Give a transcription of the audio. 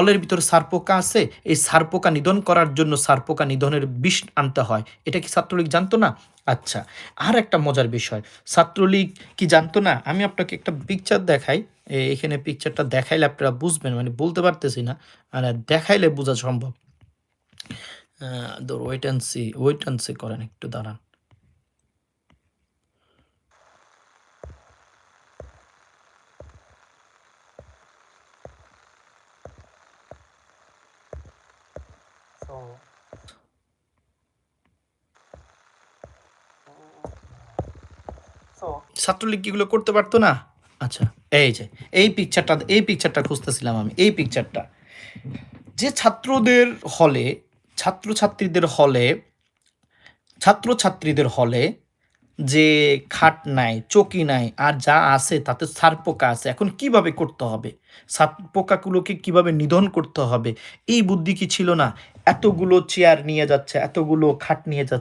ফলের ভিতরে সারপোকা আছে, এই সারপোকা নিধন করার জন্য সারপোকা নিধনের বিষ আনতে হয়। এটা কি ছাত্রলীগ জানতো না? আচ্ছা, আর একটা মজার বিষয়, ছাত্রলীগ কি জানতো না? আমি আপনাকে একটা পিকচার দেখাই। এখানে পিকচারটা দেখাইলে আপনারা বুঝবেন, মানে বলতে পারতেছি না, মানে দেখাইলে বোঝা সম্ভব। Wait and see, wait and see করেন, একটু দাঁড়ান। ছাত্রলীগ কি এগুলো করতে পারতো না? আচ্ছা, এই যে এই পিকচারটা খুঁজতেছিলাম আমি, এই পিকচারটা যে ছাত্রছাত্রীদের হলে ছাত্রছাত্রীদের হলে যে খাট নাই, চৌকি নাই, আর যা আছে তাতে ছারপোকা আছে। এখন কিভাবে করতে হবে? ছারপোকাগুলোকে কিভাবে নিধন করতে হবে? এই বুদ্ধি কি ছিল না? এতগুলো চেয়ার নিয়ে যাচ্ছে, এতগুলো খাট নিয়ে যাচ্ছে।